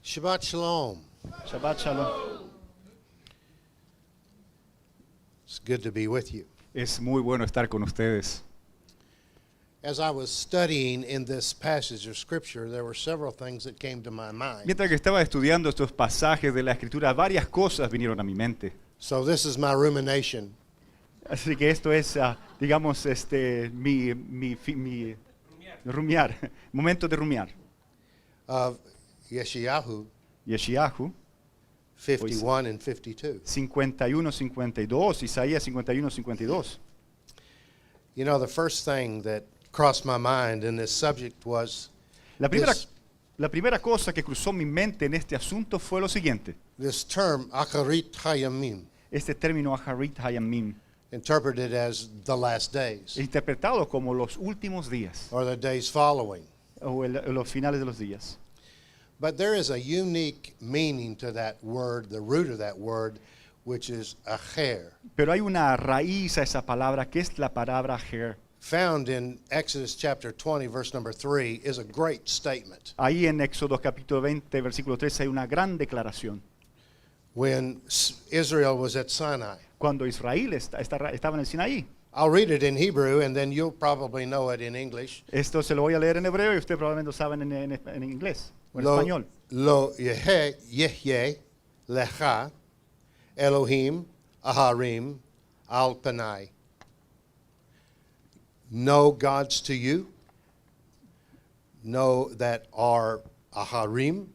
Shabbat Shalom. Shabbat Shalom. It's good to be with you. Es muy bueno estar con ustedes. As I was studying in this passage of Scripture, there were several things that came to my mind. Mientras que estaba estudiando estos pasajes de la Escritura, varias cosas vinieron a mi mente. So this is my rumination. Así que esto es, digamos, mi rumiar, momento de rumiar. Of Yeshayahu Yeshayahu 51 and 52. 51-52, Isaías 51-52. You know, the first thing that crossed my mind in this subject was La this primera cosa que cruzó mi mente en este asunto fue lo siguiente. term, Acharit Hayamim, Este término Aharit Hayamim, interpreted as the last days interpretado como los últimos días or the days following. o los finales de los días. But there is a unique meaning to that word, the root of that word, which is acher, Pero hay una raíz a esa palabra que es la palabra Aher. found in Exodus chapter 20, verse number 3, is a great statement. Ahí en Éxodo capítulo 20, versículo 13 hay una gran declaración. When Israel was at Sinai. Cuando Israel estaba en el Sinaí. I'll read it in Hebrew and then you'll probably know it in English. Esto se lo voy a leer en hebreo y ustedes probablemente lo saben en inglés o en español. Lo Yehye lecha Elohim aharim al panai. No gods to you, no that are aharim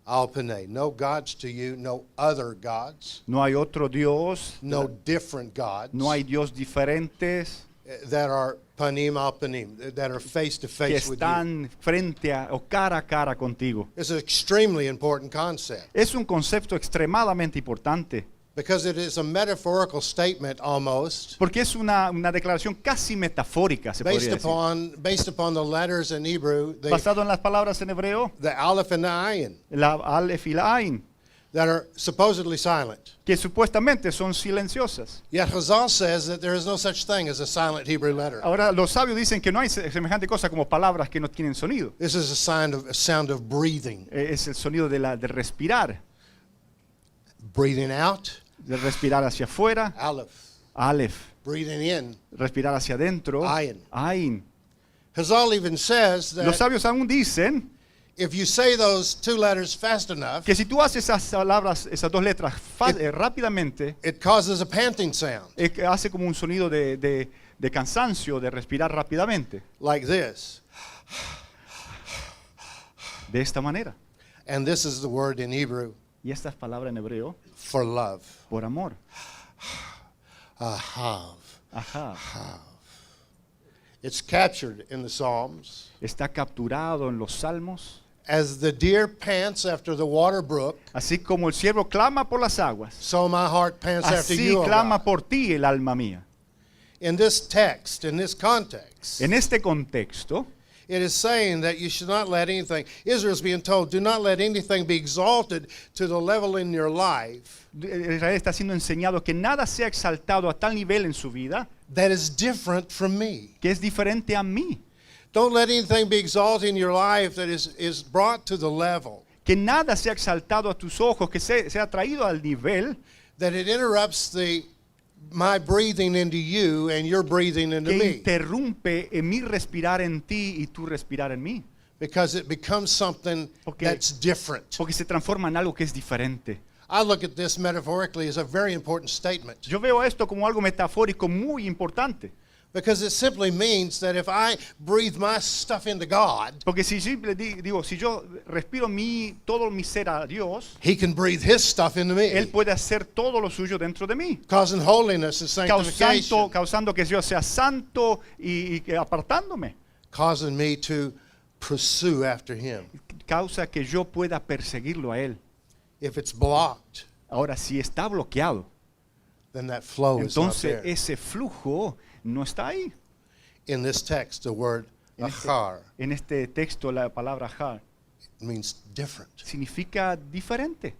al panai. No gods to you, no other gods, No hay otro Dios, no different gods. no hay Dios diferentes That are panim al panim, that are face to que face with you. están frente o cara a cara contigo. It's an extremely important concept Es un concepto extremadamente importante because it is a metaphorical statement almost porque es una declaración casi metafórica, se podría decir. based upon the letters in Hebrew, Basado en las palabras en hebreo, the aleph and the ayin, la Aleph y la Ain, that are supposedly silent. que supuestamente son silenciosas. Yet Chazal says that there is no such thing as a silent Hebrew letter. Ahora, los sabios dicen que no hay semejante cosa como palabras que no tienen sonido. This is a sound of breathing. Es el sonido de respirar, Breathing out, de respirar hacia afuera, aleph. Aleph, Breathing in, respirar hacia adentro, Ayin. Ain. Chazal even says Los that sabios aún dicen if you say those two letters fast enough, que si tú haces esas palabras, esas dos letras rápidamente, it causes a panting sound hace como un sonido de cansancio, de respirar rápidamente, like this. de esta manera. And this is the word in Hebrew Y esta es palabra en hebreo, for love. por amor. Ahav. Ajá. It's captured in the Psalms Está capturado en los salmos. as the deer pants after the water brook, Así como el siervo clama por las aguas, so my heart pants after así you, O clama God. por ti el alma mía. In this text, in this context, En este contexto, it is saying that you should not let anything, Israel's being told, do not let anything be exalted to the level in your life Israel está siendo enseñado que nada sea exaltado a tal nivel en su vida that is different from me. que es diferente a mí. Don't let anything be exalted in your life that is brought to the level Que nada sea exaltado a tus ojos, que sea traído al nivel that it interrupts my breathing into you and your breathing into que me, interrumpe en mi respirar en ti y tu respirar en mí. because it becomes something Okay. that's different. Porque se transforma en algo que es diferente. I look at this metaphorically as a very important statement Yo veo esto como algo metafórico muy importante. because it simply means that if I breathe my stuff into God, Porque si yo respiro todo mi ser a Dios, He can breathe His stuff into me, Él puede hacer todo lo suyo dentro de mí, causing holiness and sanctification, causando que yo sea santo y que apartándome. causing me to pursue after Him. Causa que yo pueda perseguirlo a Él. If it's blocked, Ahora, si está bloqueado, then that flow is not entonces there. ese flujo no está ahí. In this text, the word achar En este texto, la palabra har means different. significa diferente.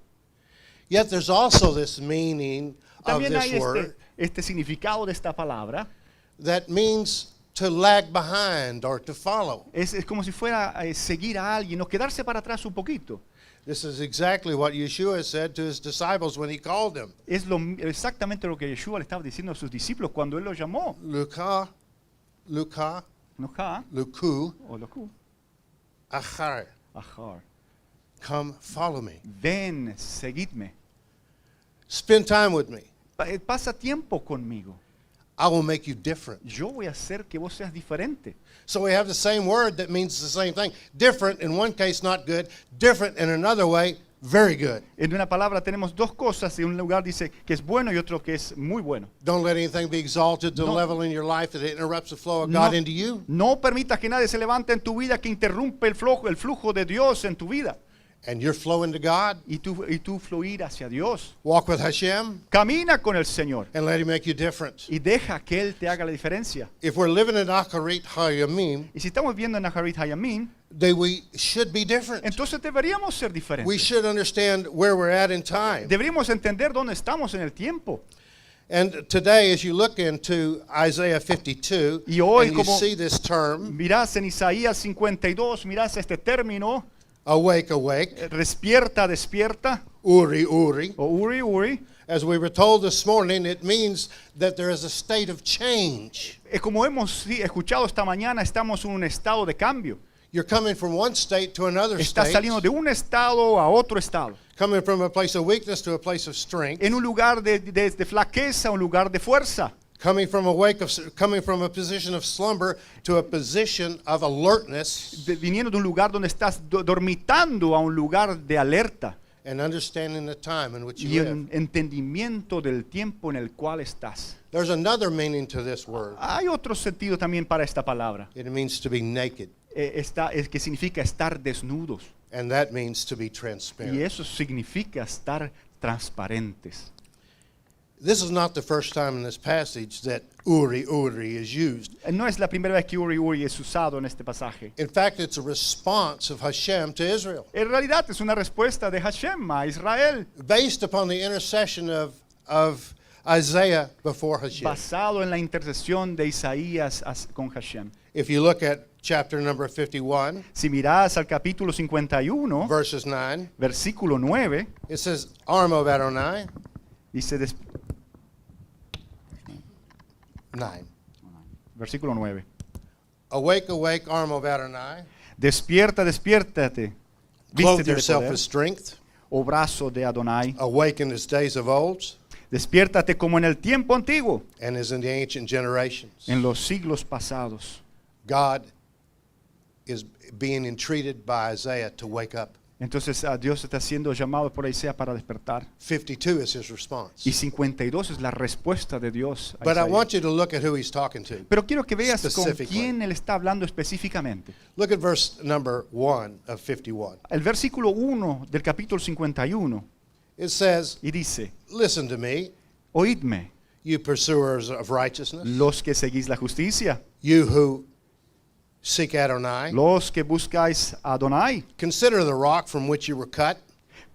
Yet there's also this meaning of También this hay word este significado de esta palabra that means to lag behind or to follow. Es como si fuera seguir a alguien o quedarse para atrás un poquito. This is exactly what Yeshua said to his disciples when he called them. Es exactamente lo que Yeshua le estaba diciendo a sus discípulos cuando él los llamó. Luka, Nojá, Luku, o Loku, Achar. Ajar. Come, follow me. Ven, seguidme. Spend time with me. Pasa tiempo conmigo. I will make you different. Yo voy a hacer que vos seas diferente. So we have the same word that means the same thing. Different in one case, not good. Different in another way, very good. En una palabra tenemos dos cosas. En un lugar dice que es bueno y otro que es muy bueno. Don't let anything be exalted to the No. level in your life that it interrupts the flow of God into you. No permitas que nadie se levante en tu vida que interrumpe el flujo de Dios en tu vida. And you're flowing to God. Y tú fluir hacia Dios. Walk with Hashem Camina con el Señor and let Him make you different. y deja que Él te haga la diferencia. If we're living in Acharit Hayamim, Y si estamos viendo en Naharit Hayamim, then we should be different. entonces deberíamos ser We diferentes. should understand where we're at in time. Deberíamos entender dónde estamos en el tiempo. And today, as you look into Isaiah 52, Y hoy, and you como- see this term, Mirás en Isaías 52, mirás este término, awake, awake, despierta, despierta, Uri, Uri. o uri, uri. As we were told this morning, it means that there is a state of change. Como hemos escuchado esta mañana, estamos en un estado de cambio. You're coming from one state to another Estás state, saliendo de un estado a otro estado. coming from a place of weakness to a place of strength, En un lugar de flaqueza a un lugar de fuerza. coming from a position of slumber to a position of alertness, Viniendo de un lugar donde estás dormitando a un lugar de alerta. and understanding the time in which Y you live. un entendimiento del tiempo en el cual estás. There's another meaning to this word. Hay otro sentido también para esta palabra. It means to be naked, Es que significa estar desnudos. and that means to be Y transparent. eso significa estar transparentes. This is not the first time in this passage that Uri, Uri is used. No es la primera vez que Uri Uri es usado en este pasaje. In fact, it's a response of Hashem to Israel, En realidad es una respuesta de Hashem a Israel, based upon the intercession of Isaiah before Hashem. basado en la intercesión de Isaías con Hashem. If you look at chapter number 51, Si mirás al capítulo 51, verses 9, versículo 9, it says, Arm of Adonai, dice, 9. versículo 9, Awake, awake, arm of Adonai, despierta, despiértate, clothe vístete de yourself poder, with strength, oh brazo de Adonai, awake in his days of old, despiértate como en el tiempo antiguo, and as in the ancient generations. en los siglos pasados. God is being entreated by Isaiah to wake up. Entonces Dios está siendo llamado por Isaías para despertar. 52 is his response. Y 52 es la respuesta de Dios a But I Isaías. want you to look at who he's talking to. Pero quiero que veas con Specifically. quién él está hablando específicamente. Look at verse number 1 of 51. El versículo 1 del capítulo 51 It says, y dice, Listen to me, oídme, you pursuers of righteousness, los que seguís la justicia, you who seek Adonai. los que buscáis a Adonai. Consider the rock from which you were cut,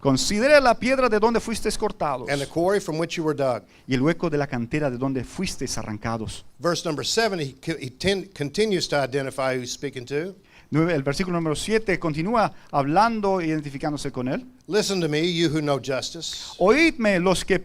Considera la piedra de donde fuisteis cortados and the quarry from which you were dug. y el hueco de la cantera de donde fuisteis arrancados. Verse number 7, continues to identify who he's speaking to. El versículo número 7 continúa hablando, identificándose con él. Listen to me, you who know justice, Oídme los que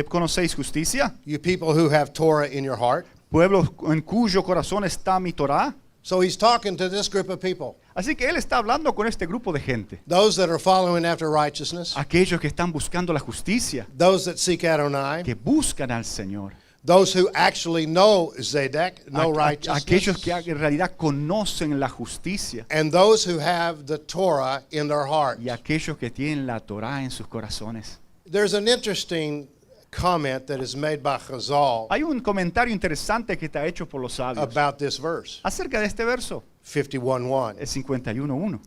conocéis justicia, you people who have Torah in your heart. pueblo en cuyo corazón está mi Torah. So he's talking to this group of people, Así que él está hablando con este grupo de gente. those that are following after righteousness, Aquellos que están buscando la justicia, those that seek Adonai, que buscan al Señor. those who actually know Zedek, know Aquellos que righteousness, en realidad conocen la justicia. and those who have the Torah in their heart. Y aquellos que tienen la Torah en sus corazones. There's an interesting comment that is made by Chazal Hay un comentario interesante que está hecho por los sabios about this verse, acerca de este verso, 51:1. el 51:1.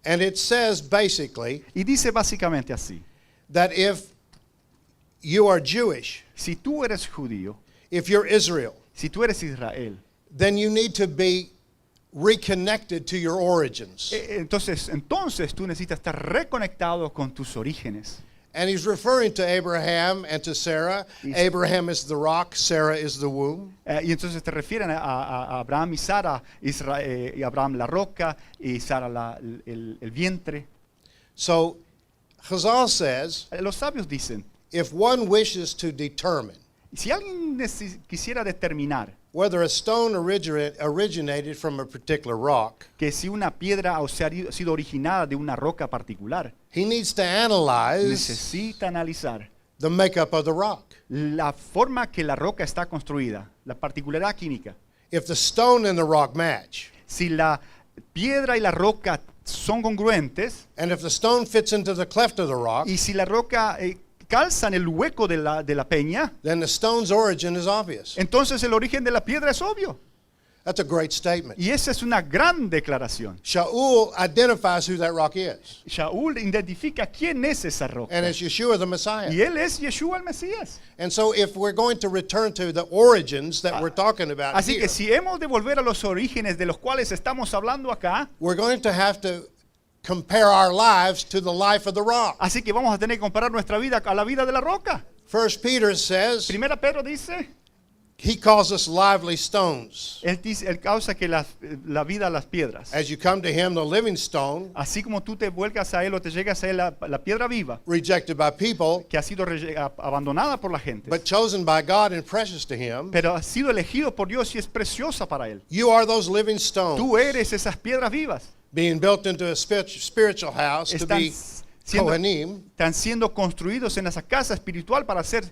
And it says basically Y dice básicamente así: that if you are Jewish, si tú eres judío, if you're Israel, si tú eres Israel, then you need to be reconnected to your origins. entonces tú necesitas estar reconectado con tus orígenes. And he's referring to Abraham and to Sarah. Yes. Abraham is the rock, Sarah is the womb. Y entonces te refieren a Abraham y Sara, y Abraham la roca y Sara el vientre. So Chazal says, Los sabios dicen, if one wishes to determine si alguien quisiera determinar whether a stone originated from a particular rock, que si una piedra ha sido originada de una roca particular, he needs to analyze necesita analizar the makeup of the rock. la forma que la roca está construida, la particularidad química. If the stone and the rock match, Si la piedra y la roca son congruentes, and if the stone fits into the cleft of the rock, y si la roca calza en el hueco de la peña, then the stone's origin is obvious. entonces el origen de la piedra es obvio. That's a great statement. Y esa es una gran declaración. Shaul identifies who that rock is, Shaul identifica quién es esa roca. and it's Yeshua the Messiah. Y él es Yeshua el Mesías. And so if we're going to return to the origins that we're talking about Así here, que si hemos de volver a los orígenes de los cuales estamos hablando acá, we're going to have to compare our lives to the life of the rock. así que vamos a tener que comparar nuestra vida a la vida de la roca. First Peter says Primera Pedro dice, he calls us lively stones. él causa que la vida a las piedras. As you come to him, the living stone, Así como tú te vuelcas a él o te llegas a él la piedra viva, rejected by people, que ha sido abandonada por la gente, but chosen by God and precious to him, pero ha sido elegido por Dios y es preciosa para él. you are those living stones Tú eres esas piedras vivas. being built into a spiritual house to Están be siendo, Kohanim, están siendo construidos en esa casa espiritual para ser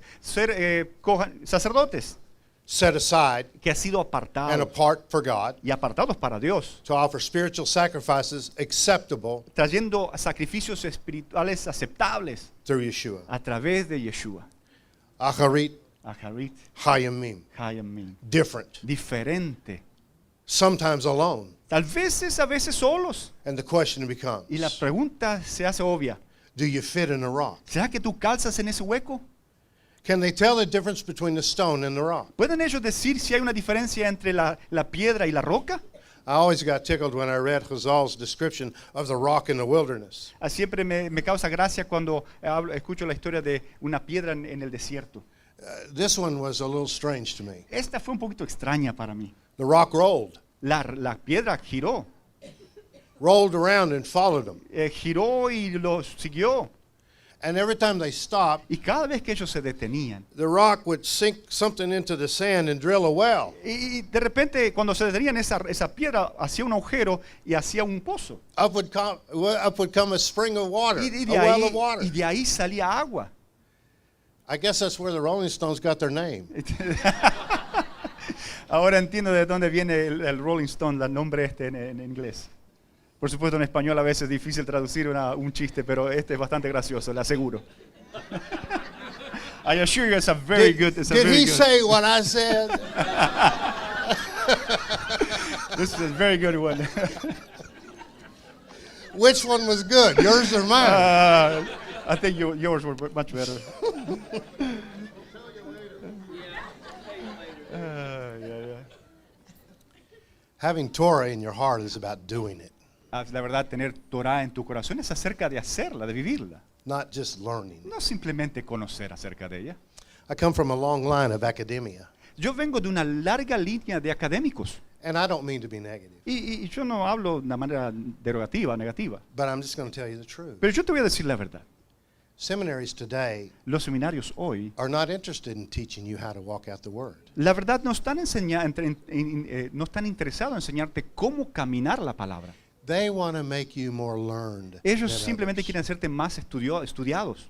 sacerdotes, set aside que ha sido and apartados apart for God, y apartados para Dios, to offer spiritual sacrifices acceptable trayendo sacrificios espirituales aceptables through Yeshua. a través de Yeshua. Acharit Aharit, Hayamim. Hayamim. Different. Diferente. Sometimes alone. A veces solos. And the question becomes, Y la pregunta se hace obvia. do you fit in a rock? ¿Será que tú calzas en ese hueco? Can they tell the difference between the stone and the rock? ¿Pueden ellos decir si hay una diferencia entre la piedra y la roca? I always got tickled when I read Chazal's description of the rock in the wilderness. Siempre me causa gracia cuando escucho la historia de una piedra en el desierto. This one was a little strange to me. Esta fue un poquito extraña para mí. The rock rolled La piedra giró, around and followed them. giró y los siguió. And every time they stopped, Y cada vez que ellos se detenían, the rock would sink something into the sand and drill a well. y de repente cuando se detenían esa piedra hacía un agujero y hacía un pozo. Up would come a spring of water, Y a well of water. de ahí salía agua. I guess that's where the Rolling Stones got their name. Ahora entiendo de dónde viene el Rolling Stone, el nombre en inglés. Por supuesto, en español a veces es difícil traducir un chiste, pero este es bastante gracioso, le aseguro. I assure you, it's a very good. Did he say what I said? This is a very good one. Which one was good, yours or mine? I think yours were much better. Having Torah in your heart is about doing it, La verdad, tener Torah en tu corazón es acerca de hacerla, de vivirla. not just learning. No simplemente conocer acerca de ella. I come from a long line of academia, Yo vengo de una larga línea de académicos. and I don't mean to be negative, Y yo no hablo de una manera derogativa, negativa. but I'm just going to tell you the truth. Pero yo te voy a decir la verdad. Seminaries today Los seminarios hoy, are not interested in teaching you how to walk out the Word. la verdad, no están no están interesados en enseñarte cómo caminar la palabra. They want to make you more learned. Ellos than simplemente others. quieren hacerte más estudiados.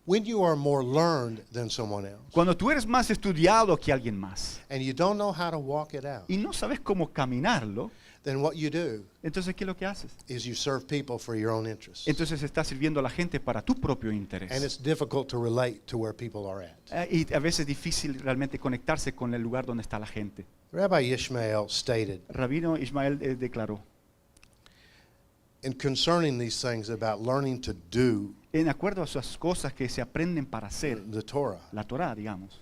When you are more learned than someone else, Cuando tú eres más estudiado que alguien más and you don't know how to walk it out, y no sabes cómo caminarlo, then what you do entonces ¿qué es lo que haces? is you serve people for your own interests. Entonces estás sirviendo a la gente para tu propio And interés. it's difficult to relate to where people are at. Y a veces es difícil realmente conectarse con el lugar donde está la gente. Rabbi Ishmael stated, Rabino Ismael declaró, in concerning these things about learning to do en acuerdo a esas cosas que se aprenden para hacer, the Torah, la Torá, digamos,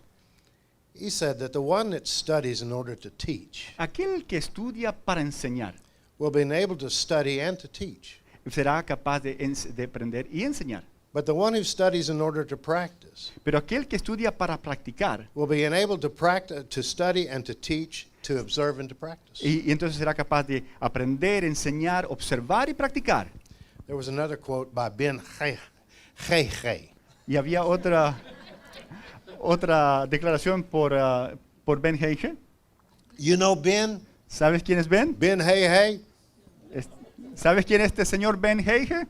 he said that the one that studies in order to teach aquel que estudia para enseñar will be able to study and to teach, será capaz de aprender y enseñar. But the one who studies in order to practice Pero aquel que estudia para practicar, will be enabled to practice, to study and to teach, to observe and to practice. y entonces será capaz de aprender, enseñar, observar y practicar. There was another quote by Ben Gege. Y había otra declaración por Ben Heige. You know Ben? ¿Sabes quién es Ben? Ben Gege? ¿Sabes quién es este señor Ben Heige?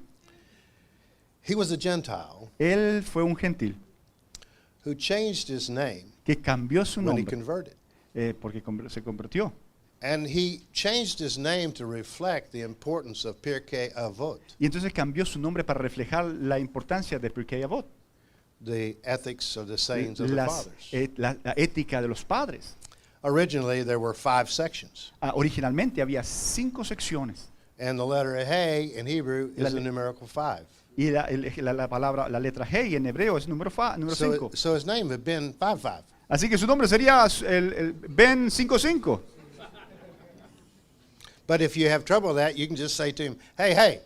He was a Gentile Él fue un gentil who changed his name que cambió su when he nombre converted. porque se convirtió. And he changed his name to reflect the importance of Pirkei Avot, Y entonces cambió su nombre para reflejar la importancia de Pirkei Avot, the ethics of the sayings of the fathers. la ética de los padres. Originally, there were 5 sections. Originalmente había 5 secciones And the letter Hey in Hebrew La is the le- numerical 5. y la letra Hey en hebreo es número 5. So his name had been 5. Así que su nombre sería el Ben 55. But if you have trouble with that, you can just say to him, hey.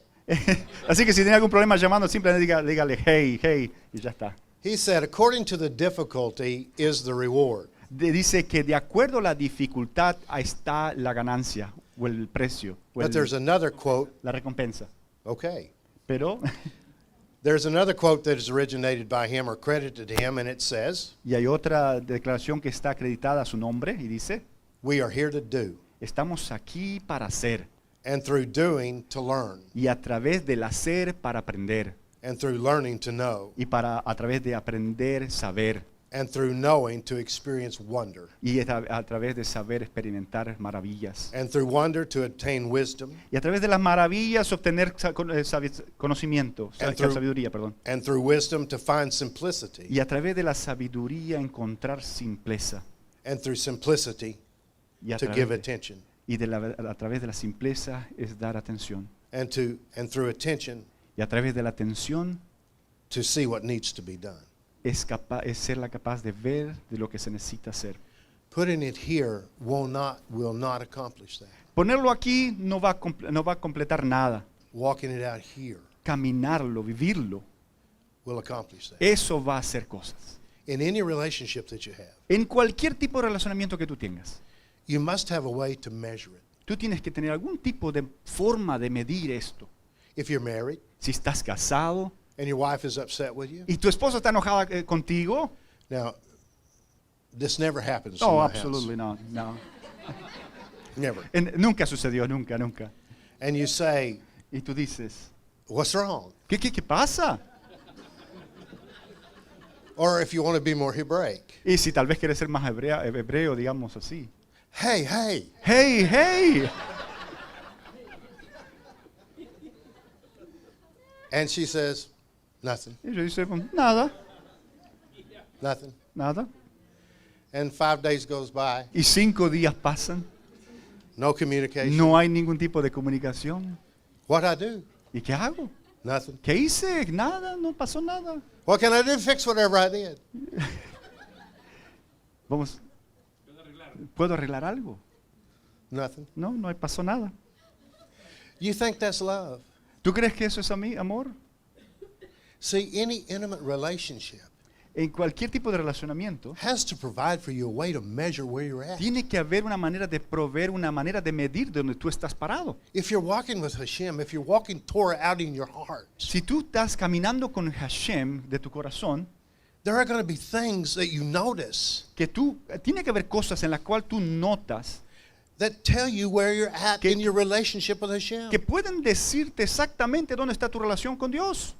Así que si tiene algún problema llamando, simplemente dígale hey y ya está. He said, according to the difficulty is the reward. Dice que de acuerdo a la dificultad ahí está la ganancia o el precio o But there's another quote. la recompensa. Okay. Pero There's another quote that is originated by him or credited to him, and it says, y hay otra declaración que está acreditada a su nombre y dice, we are here to do, estamos aquí para hacer and through doing to learn, y a través del hacer para aprender and through learning to know, y a través de aprender saber and through knowing to experience wonder, y a través de saber experimentar maravillas and through wonder to obtain wisdom, y a través de las maravillas obtener conocimiento, And through- sabiduría, perdón. and through wisdom to find simplicity, Y a través de la sabiduría encontrar simpleza and through simplicity y a to través give de, attention, a través de la simpleza es dar atención and through attention y a través de la atención to see what needs to be done. es ser capaz de ver de lo que se necesita hacer. Putting it here will not accomplish that. Ponerlo aquí no va a completar nada. Walking it out here Caminarlo, vivirlo, will accomplish that. eso va a hacer cosas. In any relationship that you have, En cualquier tipo de relacionamiento que tú tengas, you must have a way to measure it. tú tienes que tener algún tipo de forma de medir esto. If you're married Si estás casado and your wife is upset with you, y tu esposa está enojada contigo, now this never happens. in no, my absolutely no. house. Never. Nunca sucedió, nunca. And you say, Y tú dices, "What's wrong?" ¿qué pasa? Or if you want to be more Hebraic, Y si tal vez quieres ser más hebreo, digamos así. hey. Hey. And she says, nothing, Y yo dice, nada. nothing. And 5 days goes by, Y 5 días pasan, no communication. no hay ningún tipo de comunicación. What I do? ¿Y qué hago? Nothing. ¿Qué hice? Nada, no pasó nada. What can I do to fix whatever I did? Vamos, ¿puedo arreglar algo? Nothing. No pasó nada. You think that's love? ¿Tú crees que eso es amor? See, any intimate relationship En cualquier tipo de relacionamiento, has to provide for you a way to measure where you're at. tiene que haber una manera de proveer, una manera de medir de donde tú estás parado. If you're walking with Hashem, if you're walking Torah out in your heart, Si tú estás caminando con Hashem de tu corazón, there are going to be things that you notice que tiene que haber cosas en las cuales tú notas that tell you where you're at Que- in your relationship with Hashem. que pueden decirte exactamente dónde está tu relación con Dios.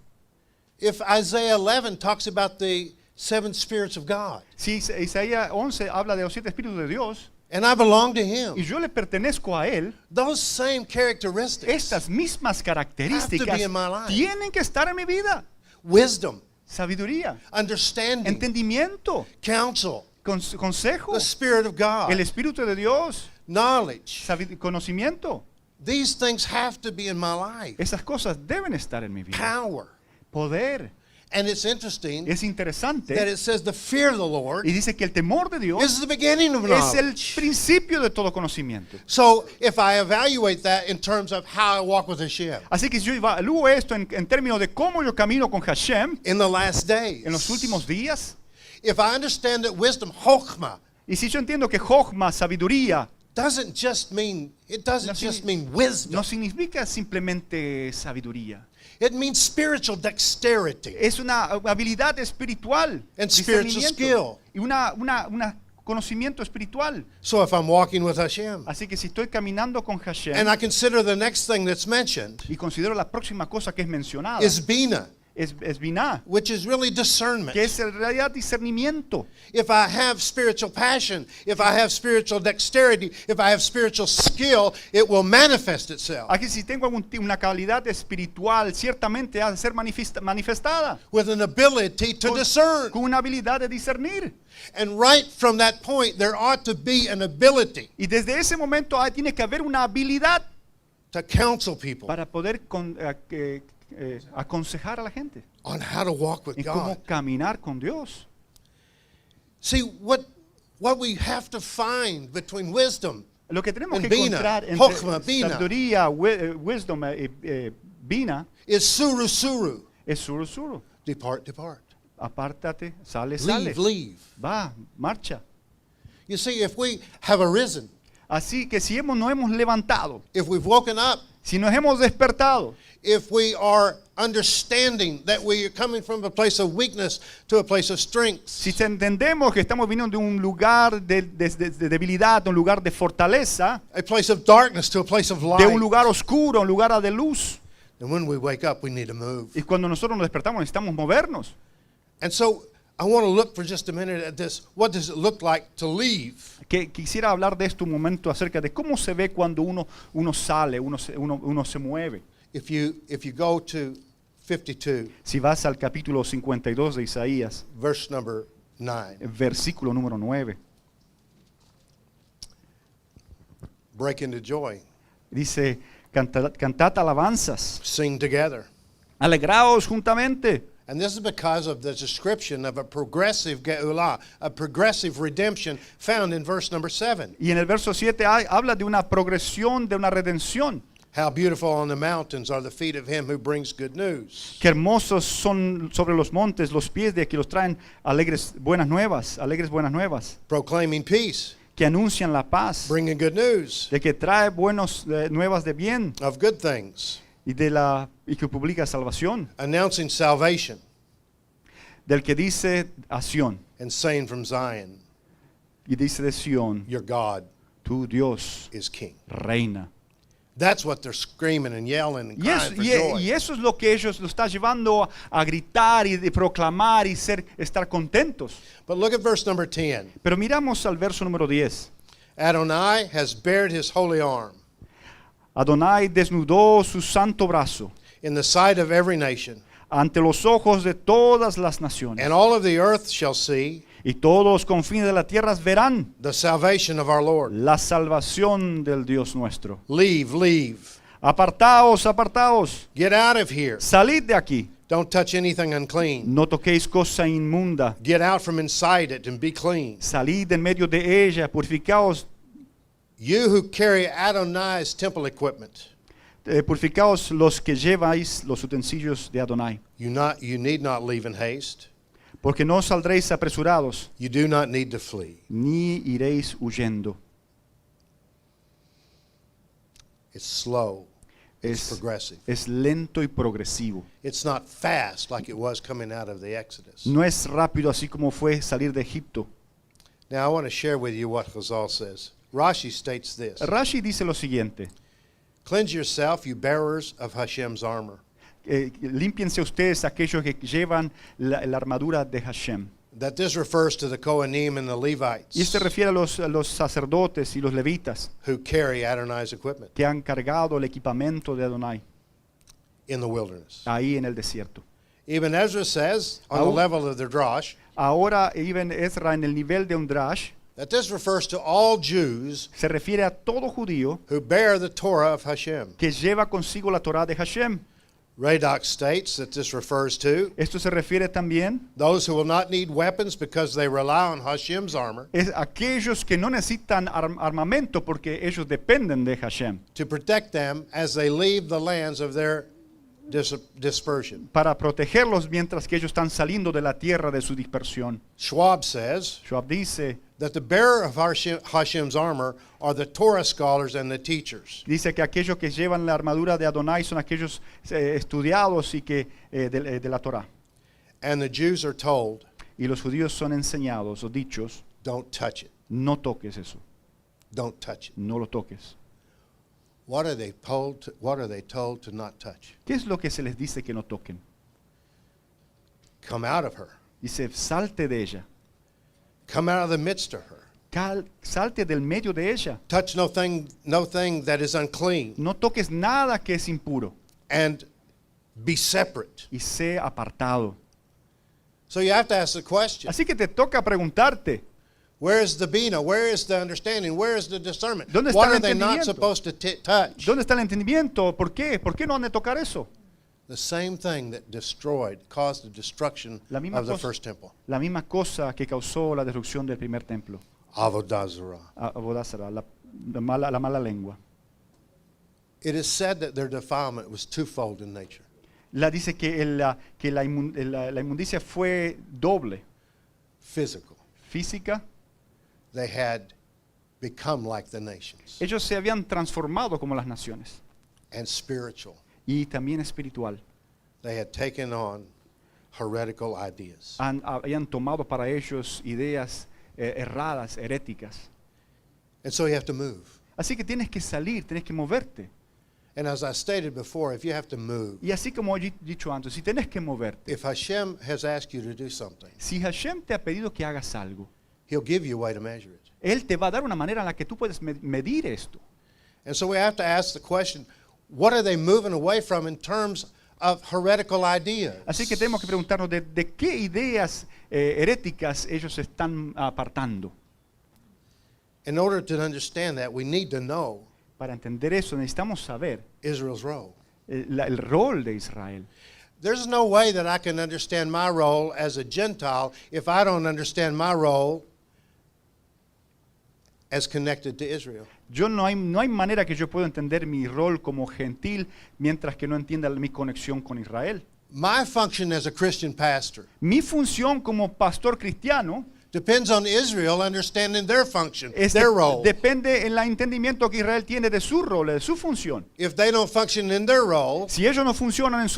If Isaiah 11 talks about the 7 spirits of God, Si Isaías 11 habla de los 7 espíritus de Dios and I belong to y Him, yo le pertenezco a Él, those same characteristics, estas mismas características in my life. tienen que estar en mi vida. wisdom, Sabiduría, understanding, entendimiento, counsel, consejo, the Spirit of God, el Espíritu de Dios, knowledge, conocimiento. these things have to be in my life. Esas cosas deben estar en mi vida. Power. Poder. And it's interesting Es that interesante it says the fear of the Lord y dice que el temor de Dios is the beginning of es el knowledge. principio de todo conocimiento. So if I evaluate that in terms of how I walk with Hashem Así que si yo evalúo esto en términos de cómo yo camino con Hashem in the last days, en los últimos días, if I understand that wisdom, chokhmah, y si yo entiendo que Jochma, sabiduría, doesn't just mean No just signi- mean wisdom. no significa simplemente sabiduría. It means spiritual dexterity. Es una habilidad espiritual And spiritual discernimiento, skill. y una conocimiento espiritual. So if I'm walking with Hashem Así que si estoy caminando con Hashem and I consider the next thing that's mentioned y considero la próxima cosa que es mencionada, is Bina, es Binah, which is really discernment. que es en realidad discernimiento. If I have spiritual passion, if I have spiritual dexterity, if I have spiritual skill, it will manifest itself Aquí si tengo una calidad espiritual, ciertamente ha de ser manifestada with an ability to discern. con una habilidad de discernir. And right from that point, there ought to be an ability Y desde ese momento tiene que haber una habilidad to counsel people para poder aconsejar a la gente on how to walk with en cómo God. caminar con Dios. See, what we have to find between wisdom Lo que tenemos and que Bina, encontrar entre Jochma, Bina, sabiduría, wisdom y Bina is suru suru. es suru. Depart, depart. Apártate, sale. Leave. Va, marcha. You see, if we have arisen, Así que si no hemos levantado, if we've woken up, si nos hemos despertado, if we are understanding that we are coming from a place of weakness to a place of strength, si entendemos que estamos viniendo de un lugar de debilidad, de un lugar de fortaleza, a place of darkness to a place of de light, un lugar oscuro a un lugar de luz, and when we wake up, we need to move. y cuando nosotros nos despertamos necesitamos movernos. And so I want to look for just a minute at this. What does it look like to leave? Que quisiera hablar de esto un momento acerca de cómo se ve cuando uno sale, uno se mueve. If you go to 52, Si vas al capítulo 52 de Isaías, verse number 9, versículo número 9, break into joy, dice, cantad alabanzas, sing together. alegraos juntamente. And this is because of the description of a progressive geulah, a progressive redemption found in verse number 7. Y en el verso 7 habla de una progresión, de una redención. How beautiful on the mountains are the feet of him who brings good news. Qué hermosos son sobre los montes los pies de que los traen alegres buenas nuevas, Proclaiming peace, que anuncian la paz, bringing good news de que trae buenas nuevas de bien of good things, y que publica salvación, announcing salvation, del que dice a Sión and saying from Zion, y dice de Sión, your God tu Dios is king. reina. That's what they're screaming and yelling and Y crying eso, for y- joy. y eso es lo que ellos lo está llevando a gritar y de proclamar y estar contentos. But look at verse number 10. Pero miramos al verso número 10. Adonai has bared his holy arm Adonai desnudó su santo brazo in the sight of every nation, ante los ojos de todas las naciones. and all of the earth shall see Y todos los confines de la tierra verán the salvation of our Lord. la salvación del Dios nuestro. Leave. Apartaos, apartaos, Get out of here. salid de aquí. Don't touch anything unclean. No toquéis cosa inmunda. Get out from inside it and be clean. Salid en medio de ella, purificaos, You who carry Adonai's temple equipment, purificaos los que lleváis los utensilios de Adonai. you need not leave in haste. Porque no saldréis apresurados, You do not need to flee. ni iréis huyendo. It's slow. It's Es, progressive. es lento y progresivo. It's not fast like it was coming out of the Exodus. No es rápido así como fue salir de Egipto. Now I want to share with you what Chazal says. Rashi states this. Rashi dice lo siguiente. Cleanse yourself, you bearers of Hashem's armor. Límpiense ustedes aquellos que llevan la armadura de Hashem. That this refers to the Kohanim and the Y Levites refiere a los sacerdotes y los levitas who carry Adonai's equipment que han cargado el equipamiento de Adonai in the wilderness. ahí en el desierto. Even Ezra says, on the Aún- level of the Drash, Ahora, even Ezra en el nivel de un drash, that this refers to all Jews se refiere a todo judío who bear the Torah of Hashem. que lleva consigo la Torah de Hashem. Radox states that this refers to Esto se refiere también those who will not need weapons because they rely on Hashem's armor es aquellos que no necesitan armamento porque ellos dependen de Hashem to protect them as they leave the lands of their dispersion. para protegerlos mientras que ellos están saliendo de la tierra de su dispersión. Schwab says Schwab dice that the bearer of Hashem's armor are the Torah scholars and the teachers. Dice que aquellos que llevan la armadura de Adonai son aquellos estudiados y que de la Torah. And the Jews are told, Y los judíos son enseñados o dichos, don't touch it. no toques eso, Don't touch it. no lo toques. What are they told to not touch? ¿Qué es lo que se les dice que no toquen? Come out of her. Dice, salte de ella, Come out of the midst of her. salte del medio de ella, Touch no thing that is unclean, no toques nada que es impuro and be separate. y sé apartado. So you have to ask the question, Así que te toca preguntarte, where is the bina? Where is the understanding? Where is the discernment? ¿Dónde está What el are they not entendimiento? supposed to touch? ¿dónde está el entendimiento? ¿Por qué? ¿Por qué no han de tocar eso? The same thing that caused the destruction La misma of the cosa. first temple. La misma cosa que causó la destrucción del primer templo, Avodah Zarah. Abodázara, la mala lengua. It is said that their defilement was twofold in nature. Dice que la inmundicia fue doble, Physical. física. They had become like the nations. Ellos se habían transformado como las naciones. And spiritual. Y también espiritual. They had taken on heretical ideas. Habían tomado para ellos ideas erradas, heréticas. And so you have to move. Así que tienes que salir, tienes que moverte. And as I stated before, if you have to move, Y así como he dicho antes, si tienes que moverte, if Hashem has asked you to do something, si Hashem te ha pedido que hagas algo, He'll give you a way to measure it. Él te va a dar una manera en la que tú puedes medir esto. And so we have to ask the question, what are they moving away from in terms of heretical ideas? Así que tenemos que preguntarnos de qué ideas heréticas ellos se están apartando. In order to understand that, we need to know Para entender eso necesitamos saber Israel's role. el rol de Israel. There's no way that I can understand my role as a Gentile if I don't understand my role as connected to Israel. No hay manera que yo pueda entender mi rol como gentil mientras que no entienda mi conexión con Israel. My function as a Christian pastor Mi función como pastor cristiano depends on Israel understanding their function, their role. depende en el entendimiento que Israel tiene de su rol, de su función. If they don't function in their role, Si ellos no funcionan en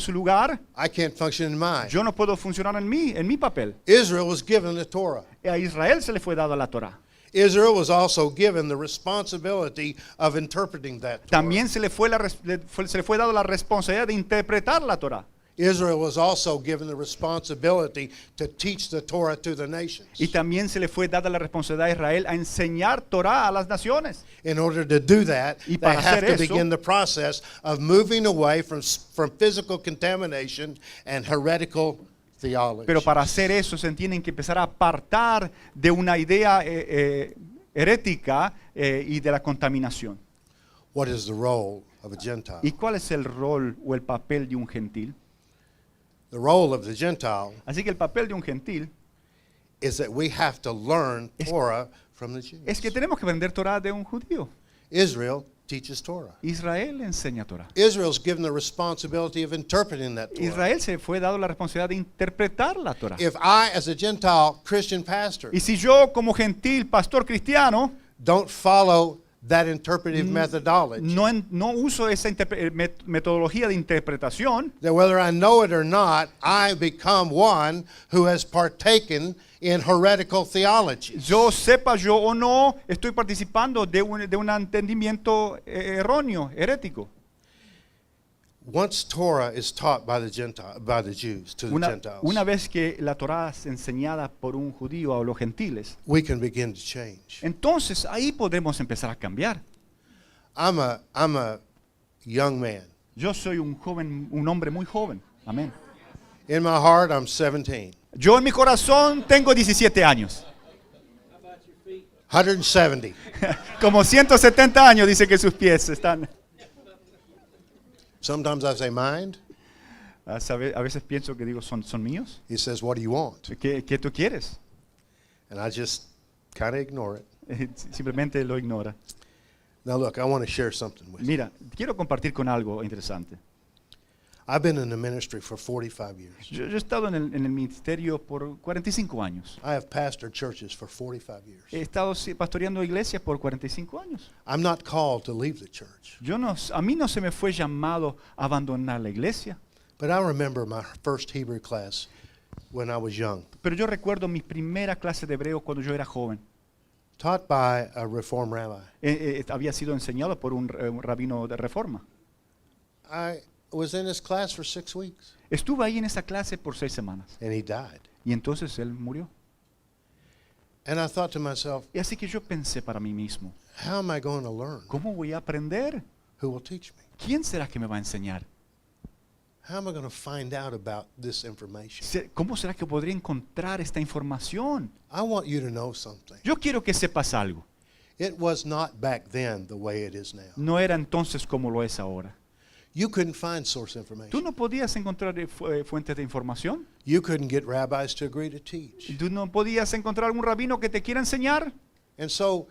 su lugar, I can't function in mine. yo no puedo funcionar en mi papel. Israel was given the Torah. A Israel se le fue dada la Torah. Israel was also given the responsibility of interpreting that Torah. También se le fue dada la responsabilidad de interpretar la Torah. Israel was also given the responsibility to teach the Torah to the nations. Y también se le fue dada la responsabilidad a Israel a enseñar Torah a las naciones. In order to do that, Y they para have hacer to eso- begin the process of moving away from physical contamination and heretical theology. Pero para hacer eso se tienen que empezar a apartar de una idea herética y de la contaminación. What is the role of a Gentile? ¿Y cuál es el rol o el papel de un gentil? The role of the Gentile Así que el papel de un gentil is that we have to learn Torah from the Jews. es que tenemos que aprender Torah de un judío. Israel teaches Torah. Israel enseña Torah. Israel's given the responsibility of interpreting that Torah. Israel se fue dado la responsabilidad de interpretar la Torah. If I, as a Gentile Christian pastor, Y si yo como gentil pastor cristiano don't follow that interpretive methodology, no uso esa metodología de interpretación, that whether I know it or not, I become one who has partaken in heretical theology. yo sepa yo o no, estoy participando de un entendimiento erróneo, herético. Once Torah is taught by the Jews to the Gentiles, Una vez que la Torah es enseñada por un judío a los gentiles, we can begin to change. entonces ahí podremos empezar a cambiar. I'm a young man. Yo soy un hombre muy joven. Amén. In my heart, I'm 17. Yo en mi corazón tengo 17 años. 170. Como 170 años dice que sus pies están. Sometimes I say, mind. A veces pienso que digo, ¿son míos? He says, what do you want? ¿Qué tú quieres? And I just kind of ignore it. Simplemente lo ignora. Now look, I want to share something with you. Mira, quiero compartir con algo interesante. I've been in the ministry for 45 years. Yo he estado en el ministerio por 45 años. I have pastored churches for 45 years. He estado pastoreando iglesias por 45 años. I'm not called to leave the church. A mí no se me fue llamado a abandonar la iglesia, But I remember my first Hebrew class when I was young, pero yo recuerdo mi primera clase de hebreo cuando yo era joven. taught by a Reform rabbi. Había sido enseñado por un rabino de reforma. I was in his class for 6 weeks, Estuve ahí en esa clase por 6 semanas and he died. y entonces él murió. And I thought to myself, Y así que yo pensé para mí mismo, how am I going to learn? ¿cómo voy a aprender? Who will teach me? ¿Quién será que me va a enseñar? How am I going to find out about this information? ¿Cómo será que podría encontrar esta información? I want you to know something. Yo quiero que sepas algo. It was not back then the way it is now. No era entonces como lo es ahora. You couldn't find source ¿Tú information. no podías encontrar fuentes de información? You couldn't get rabbis to agree to teach. ¿Tú no podías encontrar algún rabino que te quiera enseñar? And so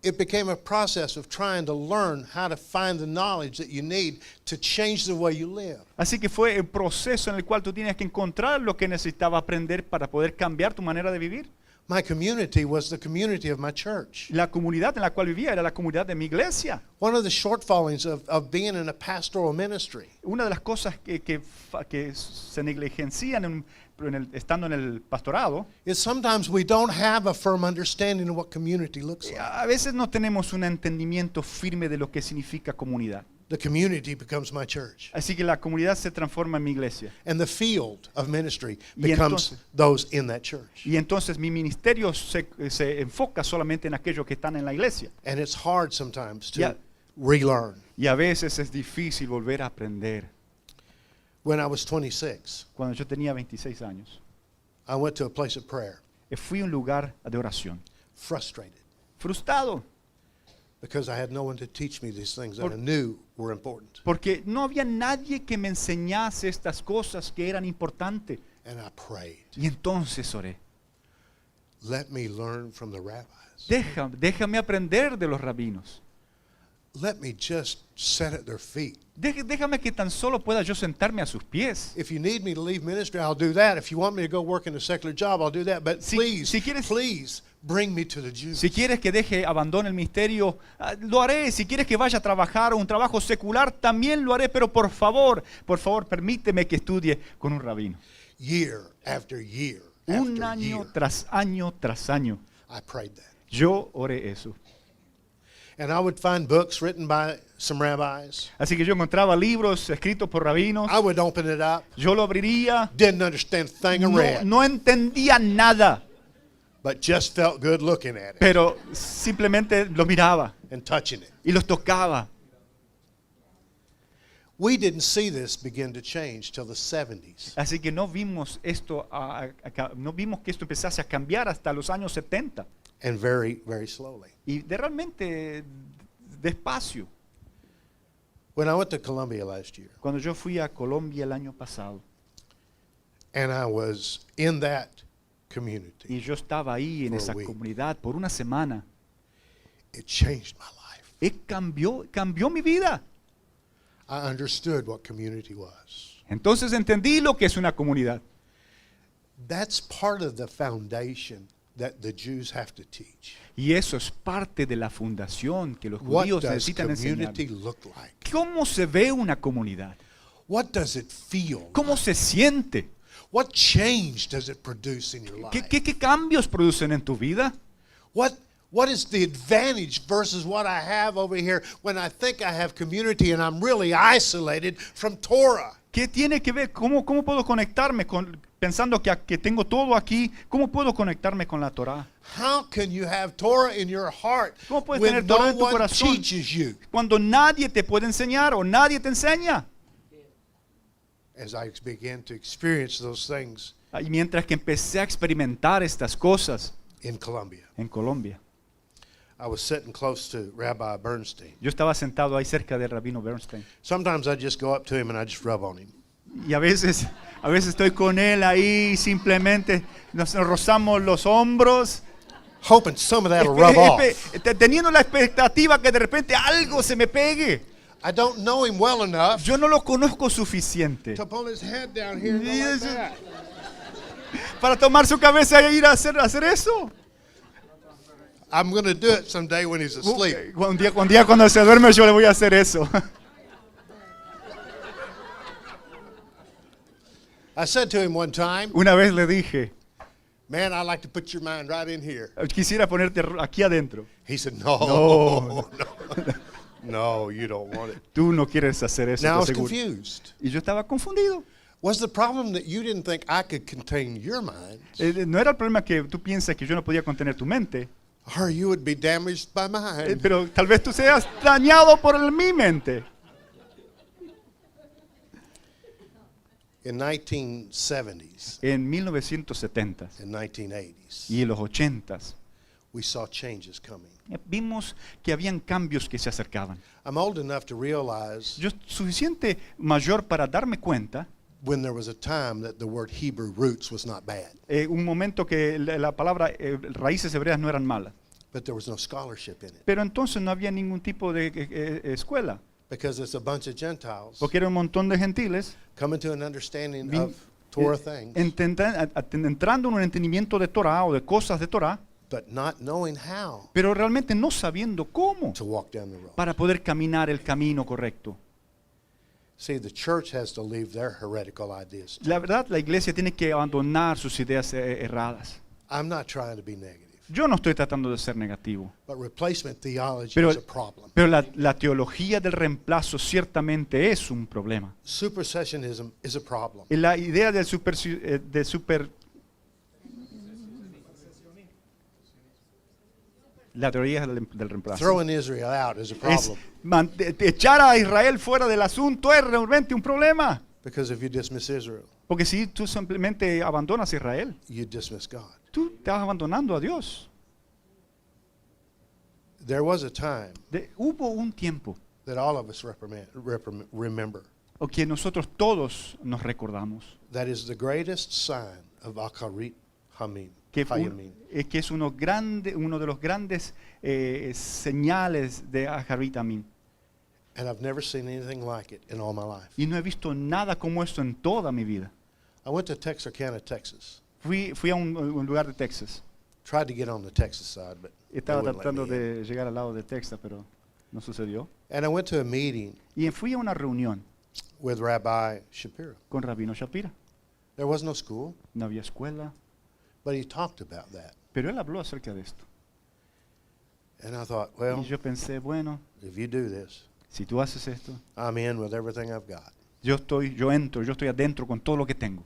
it became a process of trying to learn how to find the knowledge that you need to change the way you live. Así que fue el proceso en el cual tú tienes que encontrar lo que necesitaba aprender para poder cambiar tu manera de vivir. My community was the community of my church. La comunidad en la cual vivía era la comunidad de mi iglesia. One of the shortfallings of being in a pastoral ministry Una de las cosas que se negligencian estando en el pastorado, is sometimes we don't have a firm understanding of what community looks like. a veces no tenemos un entendimiento firme de lo que significa comunidad. The community becomes my church. Así que la comunidad se transforma en mi iglesia. And the field of ministry Y becomes entonces- those in that church. Y entonces mi ministerio se enfoca solamente en aquellos que están en la iglesia. And it's hard sometimes to Yeah. relearn. Y a veces es difícil volver a aprender. When I was 26, Cuando yo tenía 26 años, I went to a place of prayer, fui a un lugar de oración. frustrated, Frustrado, because I had no one to teach me these things that Por- I knew were important. porque no había nadie que me enseñase estas cosas que eran importantes. And I prayed, Y entonces oré. let me learn from the rabbis. Déjame aprender de los rabinos. Let me just sit at their feet. Déjame que tan solo pueda yo sentarme a sus pies. If you need me to leave ministry, I'll do that. If you want me to go work in a secular job, I'll do that. But Si- please, si quieres- please bring me to the Jews. Si quieres que abandone el ministerio, lo haré. Si quieres que vaya a trabajar un trabajo secular, también lo haré. Pero por favor, permíteme que estudie con un rabino. Year after year Un after año year, tras año tras año. I prayed that. Yo oré eso. And I would find books written by some rabbis. Así que yo encontraba libros escritos por rabinos. I would open it up. Yo lo abriría. Didn't understand a thing I read, No entendía nada, but just felt good looking at it pero simplemente lo miraba and touching it. y los tocaba. We didn't see this begin to change till the 70s. Así que no vimos no vimos que esto empezase a cambiar hasta los años 70. And very, very slowly. Y realmente despacio. When I went to Colombia last year, Cuando yo fui a Colombia el año pasado and I was in that y community, yo estaba ahí en For a esa week. comunidad por una semana, it changed my life. cambió mi vida. I understood what community was. Entonces entendí lo que es una comunidad. That's part of the foundation that the Jews have to teach. Y eso es parte de la fundación que los What judíos does necesitan enseñar. community look like? ¿Cómo se ve una comunidad? What does it feel? ¿Cómo se siente? What change does it produce in your life? ¿Qué cambios producen en tu vida? What is the advantage versus what I have over here when I think I have community and I'm really isolated from Torah? ¿Qué tiene que ver? ¿Cómo puedo conectarme pensando que tengo todo aquí? ¿Cómo puedo conectarme con la Torah? How can you have Torah in your heart ¿Cómo puedes when tener no Torah en tu one corazón? teaches you? Cuando nadie te puede enseñar o nadie te enseña. As I began to experience those things Y mientras que empecé a experimentar estas cosas in Colombia, en Colombia, I was sitting close to Rabbi Bernstein. Yo estaba sentado ahí cerca del rabino Bernstein. Sometimes I just go up to him and I just rub on him. Y a veces estoy con él ahí, simplemente nos rozamos los hombros, Hoping some of that'll rub off. teniendo la expectativa que de repente algo se me pegue. I don't know him well enough Yo no lo conozco suficiente to pull his head down here and go like that. para tomar su cabeza e ir a hacer eso. I'm going to do it someday when he's asleep. Un día cuando se duerme yo le voy a hacer eso. I said to him one time, Una vez le dije, man, I'd like to put your mind right in here. quisiera ponerte aquí adentro. He said, no, No. no, you don't want it. Tú no quieres hacer eso, Now I te was aseguro. confused. Y yo estaba confundido. Was the problem that you didn't think I could contain your mind, No era el problema que tú piensas que yo no podía contener tu mente, or you would be damaged by mine? pero tal vez tú seas dañado por mi mente. In 1970s En 1970 and 1980s, y en los 80s we saw changes coming. vimos que habían cambios que se acercaban. I'm old enough to realize Yo suficiente mayor para darme cuenta, when there was a time that the word Hebrew roots was not bad, un momento que la palabra raíces hebreas no eran malas, but there was no scholarship in it pero entonces no había ningún tipo de escuela, because it's a bunch of Gentiles porque era un montón de gentiles coming to an understanding Vin- of Torah things, entrando en un entendimiento de Torah o de cosas de Torah, but not knowing how pero realmente no sabiendo cómo to walk down the road. para poder caminar el camino correcto. See, the church has to leave their heretical ideas. La verdad, la iglesia tiene que abandonar sus ideas erradas. I'm not trying to be negative, Yo no estoy tratando de ser negativo, but replacement theology pero, is a problem. pero la teología del reemplazo ciertamente es un problema. Supersessionism is a problem. Y la idea del la teoría del reemplazo. Throwing Israel out is a Es problem echar a Israel fuera del asunto es realmente un problema. because if you dismiss Israel, Porque si tú simplemente abandonas a Israel, you dismiss God. tú estás abandonando a Dios. There was a time Hubo un tiempo that all of us remember. o que nosotros todos nos recordamos That is the greatest sign of Akarit Hamim. que, Hayamim. que es uno de los grandes señales de Aharit Amin. And I've never seen anything like it in all my life. Y no he visto nada como esto en toda mi vida. I went to Texarkana, Texas. Fui a un lugar de Texas. Tried to get on the Texas side, but they Estaba wouldn't let tratando me in. de llegar al lado de Texas, pero no sucedió. And I went to a meeting Y fui a una reunión with Rabbi Shapiro. con Rabino Shapira. There was no school, No había escuela, but he talked about that. pero él habló acerca de esto. And I thought, well, Y yo pensé, bueno, if you do this, si tú haces esto, I'm in with everything I've got. yo estoy adentro con todo lo que tengo.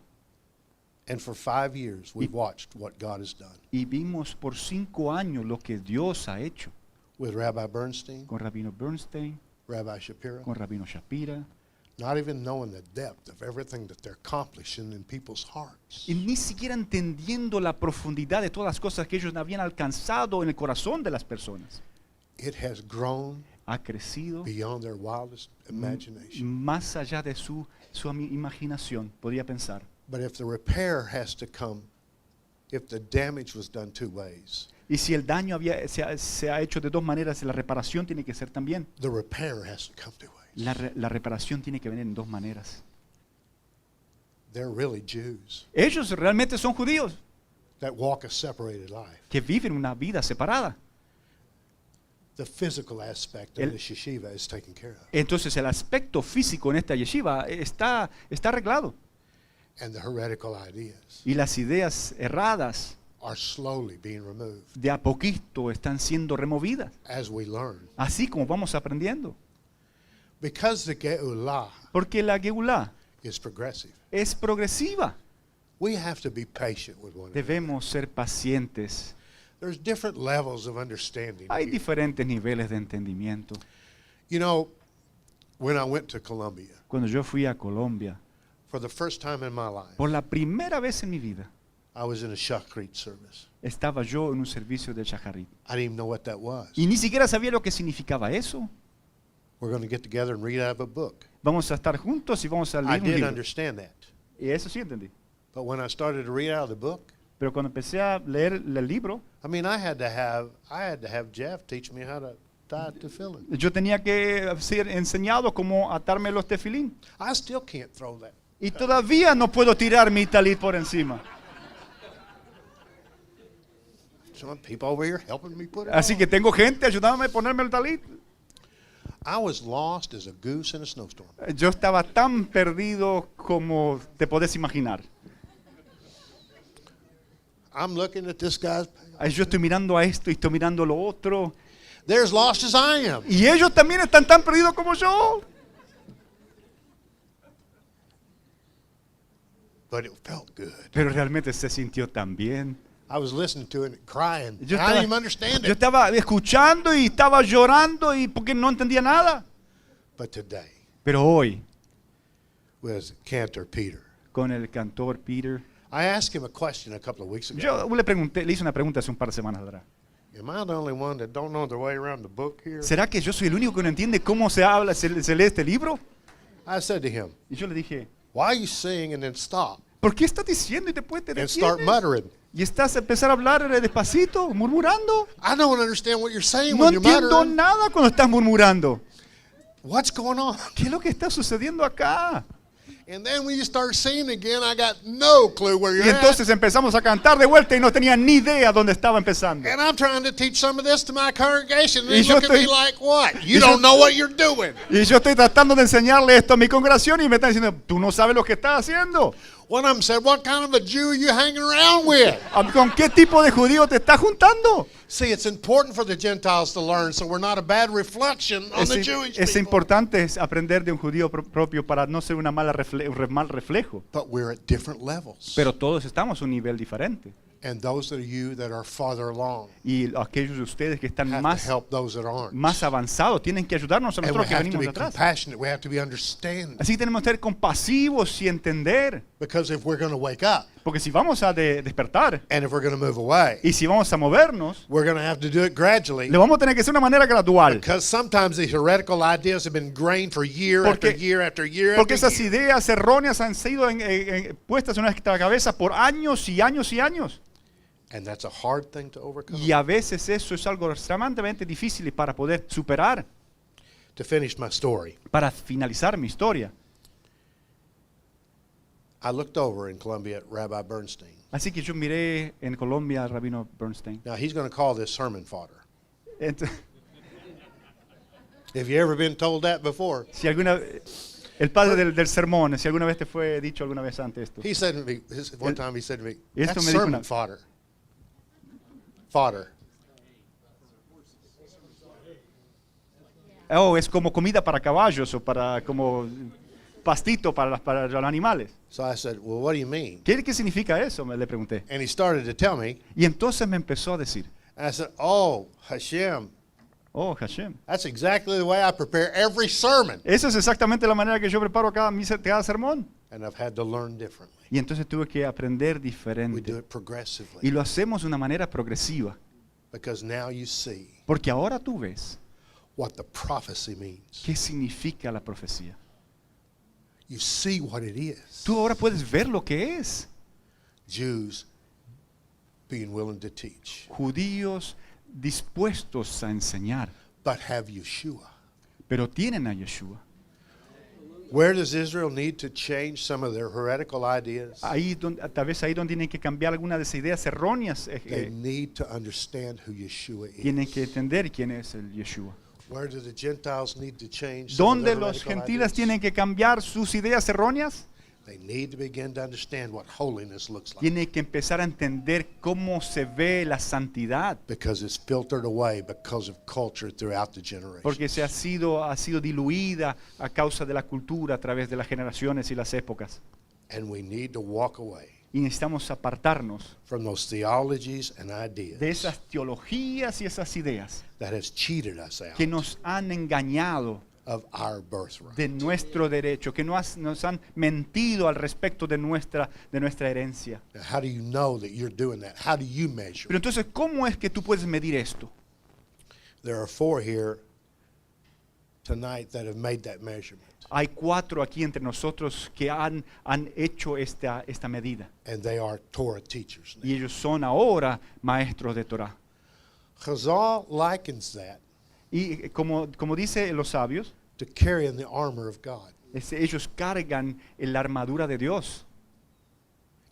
And for 5 years, we've watched what God has done Y vimos por 5 años lo que Dios ha hecho with Rabbi Bernstein, con Rabino Bernstein, Rabbi Shapiro, con Rabino Shapira, not even knowing the depth of everything that they're accomplishing in people's hearts. y ni siquiera entendiendo la profundidad de todas las cosas que ellos habían alcanzado en el corazón de las personas. It has grown Ha crecido beyond their wildest imagination. más allá de su imaginación, podría pensar. But if the repair has to come, if the damage was done 2 ways, Y si el daño se ha hecho de dos maneras, la reparación tiene que ser también. the repair has to come 2 ways. La reparación tiene que venir en dos maneras. They're really Jews Ellos realmente son judíos that walk a separated life. que viven una vida separada. The physical aspect of El- the yeshiva is taken care of. Entonces el aspecto físico en esta yeshiva está arreglado. And the heretical ideas Y las ideas erradas are slowly being removed de a poquito están siendo removidas. as we learn. Así como vamos aprendiendo. Because the Geulah Porque la Geulah is progressive, es progresiva. we have to be patient with one another. Debemos ser pacientes. There's different levels of understanding. Hay here. diferentes niveles de entendimiento. You know, when I went to Colombia, Cuando yo fui a Colombia, for the first time in my life, por la primera vez en mi vida, I was in a shotcrete service. estaba yo en un servicio de Shacharit. I didn't even know what that was. Y ni siquiera sabía lo que significaba eso. We're going to get together and read out of a book. Vamos a estar juntos y vamos a I leer un did libro. understand that. Y eso sí entendí. But when I started to read out of the book, Pero cuando empecé a leer el libro, I mean, I had to have Jeff teach me how to tie tefillin. yo tenía que ser enseñado cómo atarme los tefilín. I still can't throw that. Y todavía no puedo tirar mi talit por encima. Some people over here helping me put it Así on. que tengo gente ayudándome a ponerme el talit. I was lost as a goose in a snowstorm. Yo estaba tan perdido como te podés imaginar. I'm looking at this guy's. Yo estoy mirando a esto y estoy mirando lo otro. They're as lost as I am. Y ellos también están tan perdidos como yo. But it felt good. Pero realmente se sintió tan bien. I was listening to it and crying. Yo I didn't even understand yo it. estaba escuchando y estaba llorando y porque no entendía nada. But today, Pero hoy, with Cantor Peter, con el cantor Peter, I asked him a question a couple of weeks ago. yo le hice una pregunta hace un par de semanas atrás. Am I the only one that don't know the way around the book here? ¿Será que yo soy el único que no entiende cómo se habla, se lee este libro? I said to him, Y yo le dije, why are you sing and then stop ¿por qué estás diciendo y después te and start detienes? muttering? Y estás a empezar a hablar despacito, murmurando. I don't understand what you're saying No when you're entiendo muttering. nada cuando estás murmurando. What's going on? ¿Qué es lo que está sucediendo acá? And then when you start singing again, I got no clue where you're Y entonces at. empezamos a cantar de vuelta y no tenía ni idea dónde estaba empezando. And I'm trying to teach some of this to my congregation. And Y they yo look at me estoy- like, what? y You yo- don't know what you're doing. Y yo estoy tratando de enseñarle esto a mi congregación y me están diciendo, tú no sabes lo que estás haciendo. One of them said, what kind of a Jew are you hanging around with? ¿Con qué tipo de judío te estás juntando? See, it's important for the Gentiles to learn so we're not a bad reflection on the Jewish Es people. importante aprender de un judío propio para no ser un mal reflejo. But we're at different levels. Pero todos estamos a un nivel diferente. And those of you that are farther along Y aquellos de ustedes que están have más to help those that aren't. avanzados tienen que ayudarnos a And we nosotros que have to venimos be de atrás. compassionate. We have to be understanding. Así que tenemos que ser compasivos y entender. Because if we're going to wake up Porque si vamos a despertar and if we're going to move away, y si vamos a movernos, we're going to have to do it gradually. le vamos a tener que hacer de una manera gradual. Because sometimes these heretical ideas have been ingrained for year Porque- after year after year Porque after esas year. ideas erróneas han sido puestas en nuestra cabeza por años y años y años. And that's a hard thing to overcome. Y a veces eso es algo extremadamente difícil para poder superar. To finish my story, Para finalizar mi historia. I looked over in Columbia at Rabbi Bernstein. Así que yo miré en Colombia al rabino Bernstein. Now, he's going to call this sermon fodder. Ent- Have you ever been told that before? si alguna, el padre del sermón, si alguna vez te fue dicho alguna vez antes esto. He said to me, one time he said to me, Esto that's me dijo sermon una- fodder. Fodder. Oh, es como comida para caballos o para como pastito para los animales. So I said, well, what do you mean? ¿Qué significa eso? Le pregunté. And he started to tell me. Y entonces me empezó a decir, And I said, oh, Hashem, oh, Hashem. that's exactly the way I prepare every sermon. Esa es exactamente la manera que yo preparo cada sermón. And I've had to learn differently. Y entonces tuve que aprender We do diferente. it progressively. Y lo hacemos de una manera progresiva. Because now you see Porque ahora tú ves what the prophecy means. qué significa la profecía. You see what it is. Tú ahora puedes ver lo que es. Jews being willing to teach, Judíos dispuestos a enseñar, but have Yeshua. pero tienen a Yeshua. Where does Israel need to change some of their heretical ideas? Tal vez ahí donde tienen que cambiar algunas de esas ideas erróneas. They need to understand who Yeshua Tienen is. que entender quién es el Yeshua. Where do the Gentiles need to change some of ¿Dónde their los heretical gentiles ideas? tienen que cambiar sus ideas erróneas? They need to begin to understand what holiness looks like. Tienen que empezar a entender cómo se ve la santidad. Because it's filtered away because of culture throughout the Porque generations. ha sido diluida a causa de la cultura a través de las generaciones y las épocas. And we need to walk away Y necesitamos apartarnos from those theologies and de ideas esas teologías y esas ideas that has cheated us out que nos han engañado of our birthright. de nuestro derecho, que nos han mentido al respecto de nuestra herencia. Now, how do you know that you're doing that? How do you measure? Pero entonces, ¿cómo es que tú puedes medir esto? There are 4 here tonight that have made that measurement, Hay 4 aquí entre nosotros que han hecho esta medida. and they are Torah teachers. Y ellos son ahora maestros de Torah. Chazal likens that Y como dice los sabios, to carrying the armor of God. ellos cargan la armadura de Dios.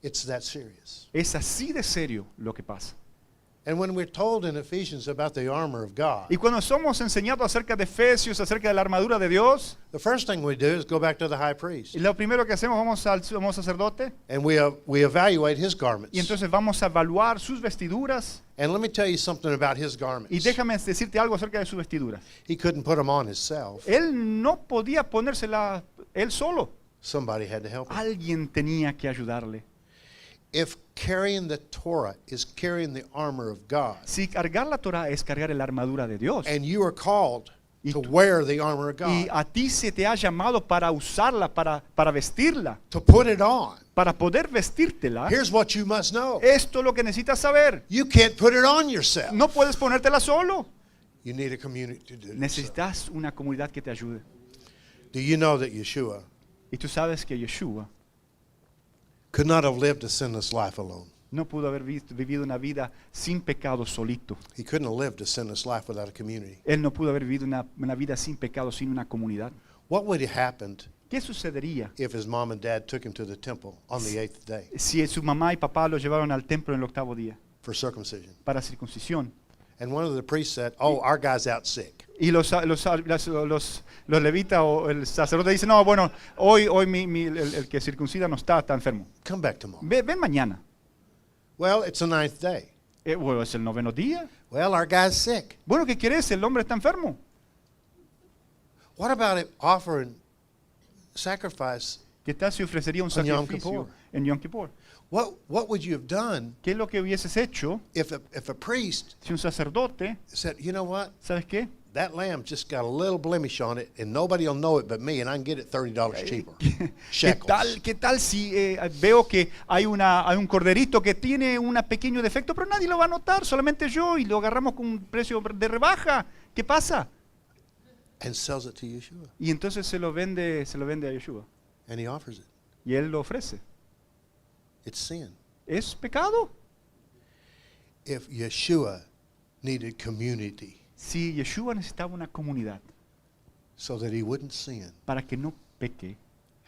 It's that serious. Es así de serio lo que pasa. And when we're told in Ephesians about the armor of God, Y cuando somos enseñados acerca de Efesios, acerca de la armadura de Dios, the first thing we do is go back to the high priest, y lo primero que hacemos, vamos al sumo sacerdote, and we evaluate his garments. y entonces vamos a evaluar sus vestiduras. And let me tell you something about his Y garments. déjame decirte algo acerca de sus vestiduras. He couldn't put them on himself. Él no podía ponérsela él solo. Somebody had to help him. Alguien tenía que ayudarle. If carrying the Torah is carrying the armor of God, Si cargar la Torah es cargar la armadura de Dios, and you are called Y to tú- wear the armor of y God, a ti se te ha llamado para usarla, para vestirla, to put it on, para poder vestírtela, here's what you must know. esto es lo que necesitas saber. You can't put it on yourself. No puedes ponértela solo. You need a community to do this. Necesitas una comunidad que te ayude. Do you know that Yeshua Y tú sabes que Yeshua could not have lived a sinless life alone? no pudo haber vivido una vida sin pecado solito. He couldn't have lived a sinless life without a community. Él no pudo haber vivido una vida sin pecado sin una comunidad. What would have happened ¿Qué sucedería if his mom and dad took him to the temple on the 8th day si su mamá y papá lo llevaron al templo en el 8º día for circumcision? para circuncisión? And one of the priests said, "Oh, our guy's out sick." Y los levitas o el sacerdote dicen, no, bueno, hoy el que circuncida no está enfermo. Come back tomorrow. Ven mañana. Well, it's the 9th day. Bueno, es el 9º día. Well, our guy's sick. Bueno, ¿qué quieres? El hombre está enfermo. What about it offering sacrifice? ¿Qué tal si ofrecería un On Yom sacrificio Kippur. en Yom Kippur? What would you have done ¿Qué es lo que hubieses hecho if a priest si un sacerdote, said, "You know what? ¿sabes qué? That lamb just got a little blemish on it, and nobody will know it but me, and I can get it $30 cheaper." ¿Qué Shekels. tal si veo que hay un corderito que tiene un pequeño defecto, pero nadie lo va a notar, solamente yo, y lo agarramos con un precio de rebaja? ¿Qué pasa? And sells it to Yeshua, Y entonces se lo vende a Yeshua. and he offers it. Y él lo ofrece. It's sin. ¿Es pecado? If Yeshua needed community Si Yeshua necesitaba una comunidad so that he wouldn't sin, para que no peque,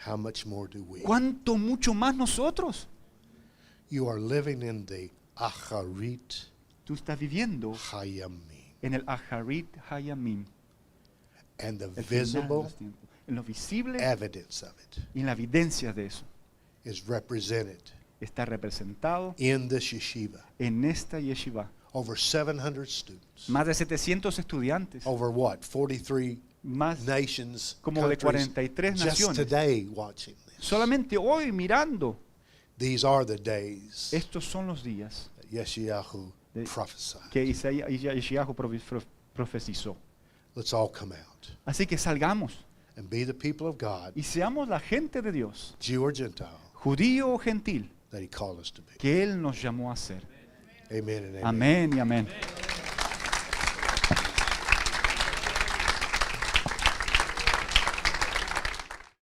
how much more do we? ¿cuánto mucho más nosotros? You are living in the Acharit Tú estás viviendo Hayamim, en el Aharit Hayamim, and the el final de visible los tiempos. En lo visible evidence of it y en la evidencia de eso is represented está representado in this yeshiva. en esta yeshiva. Over 700 students. Más de 700 estudiantes, Over what? 43 más nations, como de countries, 43 just naciones. today watching this. Solamente hoy mirando, These are the days estos son los días that Yeshayahu De- prophesied. que Yeshayahu profetizó. Let's all come out Así que salgamos and be the people of God, y seamos la gente de Dios, Jew or Gentile, judío o gentil, that he called us to be. que Él nos llamó a ser. Amen and amen. Amén y amén.